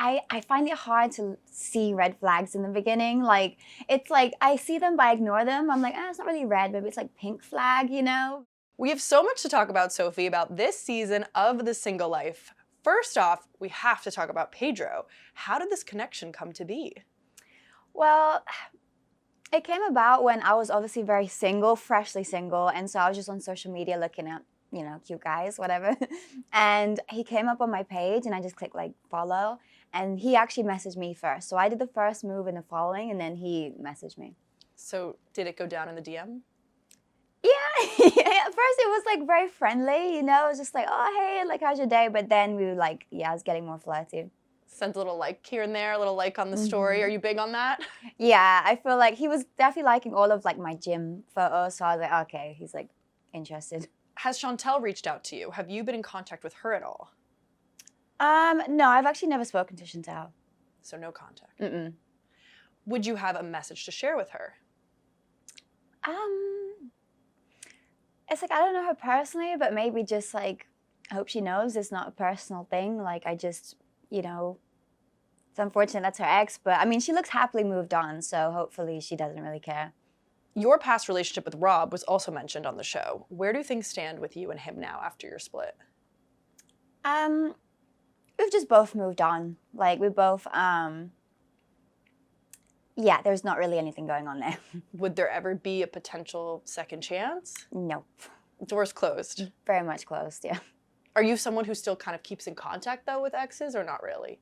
I find it hard to see red flags in the beginning. Like, it's like I see them, but I ignore them. I'm like, it's not really red, maybe it's like pink flag, you know? We have so much to talk about, Sophie, about this season of The Single Life. First off, we have to talk about Pedro. How did this connection come to be? Well, it came about when I was obviously very single, freshly single, and so I was just on social media looking at, you know, cute guys, whatever. And he came up on my page and I just clicked like follow, and he actually messaged me first. So I did the first move in the following and then he messaged me. So did it go down in the DM? Yeah, at first it was like very friendly, you know, it was just like, oh, hey, like, how's your day? But then we were like, yeah, I was getting more flirty. Sent a little like here and there, a little like on the story. Are you big on that? Yeah, I feel like he was definitely liking all of like my gym photos. So I was like, okay, he's like interested. Has Chantel reached out to you? Have you been in contact with her at all? No, I've actually never spoken to Chantel. So no contact. Mm-mm. Would you have a message to share with her? It's like, I don't know her personally, but maybe just like, I hope she knows it's not a personal thing. Like, I just, you know, it's unfortunate that's her ex, but I mean, she looks happily moved on, so hopefully she doesn't really care. Your past relationship with Rob was also mentioned on the show. Where do things stand with you and him now after your split? We've just both moved on. Like, we both, yeah, there's not really anything going on there. Would there ever be a potential second chance? Nope. Doors closed. Very much closed, yeah. Are you someone who still kind of keeps in contact though with exes, or not really?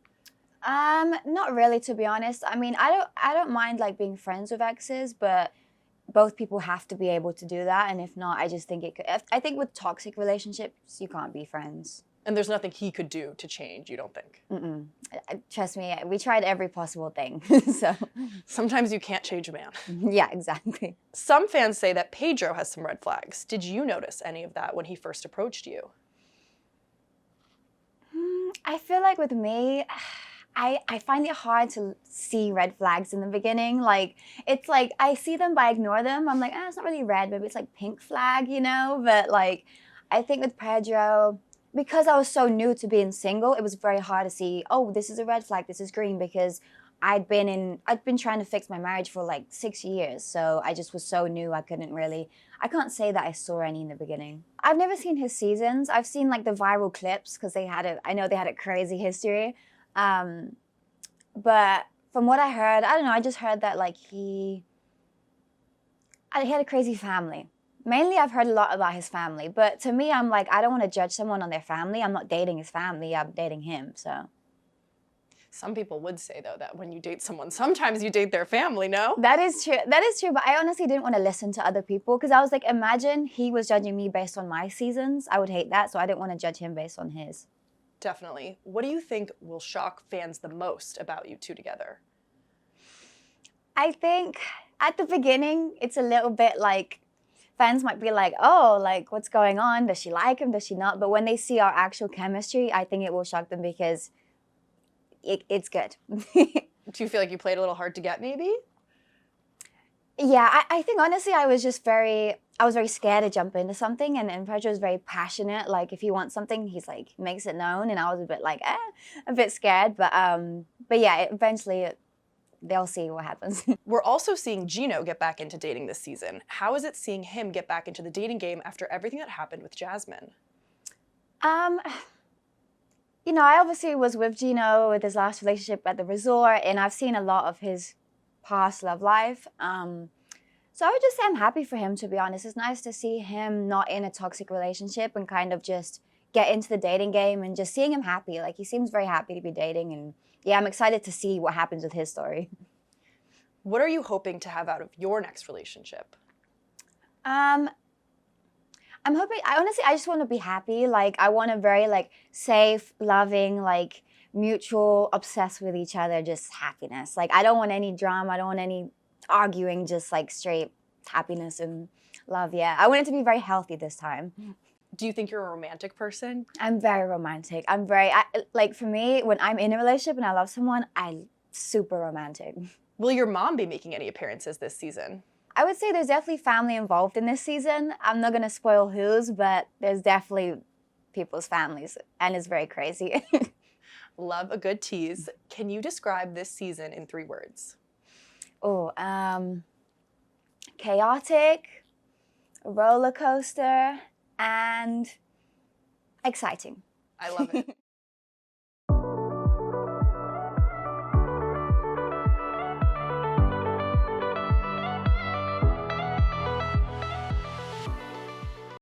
Not really, to be honest. I mean, I don't mind like being friends with exes, but both people have to be able to do that. And if not, I just think I think with toxic relationships, you can't be friends. And there's nothing he could do to change, you don't think? Mm-mm. Trust me, we tried every possible thing, so. Sometimes you can't change a man. Yeah, exactly. Some fans say that Pedro has some red flags. Did you notice any of that when he first approached you? I feel like with me, I find it hard to see red flags in the beginning. Like, it's like I see them, but I ignore them. I'm like, it's not really red, maybe it's like pink flag, you know? But like, I think with Pedro, because I was so new to being single, it was very hard to see, oh, this is a red flag, this is green, because I'd been trying to fix my marriage for like 6 years. So I just was so new, I can't say that I saw any in the beginning. I've never seen his seasons. I've seen like the viral clips because I know they had a crazy history. But from what I heard, I don't know, I just heard that like he had a crazy family. Mainly I've heard a lot about his family, but to me, I'm like, I don't want to judge someone on their family. I'm not dating his family, I'm dating him, so. Some people would say, though, that when you date someone, sometimes you date their family, no? That is true, but I honestly didn't want to listen to other people because I was like, imagine he was judging me based on my seasons. I would hate that, so I didn't want to judge him based on his. Definitely. What do you think will shock fans the most about you two together? I think at the beginning, it's a little bit like, fans might be like, oh, like, what's going on? Does she like him? Does she not? But when they see our actual chemistry, I think it will shock them because it's good. Do you feel like you played a little hard to get, maybe? Yeah, I think honestly, I was very scared to jump into something, and Pedro was very passionate. Like, if he wants something, he's like, makes it known, and I was a bit like, a bit scared. But yeah, eventually they'll see what happens. We're also seeing Gino get back into dating this season. How is it seeing him get back into the dating game after everything that happened with Jasmine? You know, I obviously was with Gino with his last relationship at the resort, and I've seen a lot of his past love life. So I would just say I'm happy for him, to be honest. It's nice to see him not in a toxic relationship and kind of just get into the dating game and just seeing him happy. Like, he seems very happy to be dating, and yeah, I'm excited to see what happens with his story. What are you hoping to have out of your next relationship? I'm hoping, I just want to be happy. Like, I want a very like safe, loving, like mutual, obsessed with each other, just happiness. Like, I don't want any drama. I don't want any arguing, just like straight happiness and love. Yeah, I want it to be very healthy this time. Do you think you're a romantic person? I'm very romantic. Like, for me, when I'm in a relationship and I love someone, I'm super romantic. Will your mom be making any appearances this season? I would say there's definitely family involved in this season. I'm not going to spoil whose, but there's definitely people's families, and it's very crazy. Love a good tease. Can you describe this season in 3 words? Oh, chaotic, roller coaster, and exciting. I love it.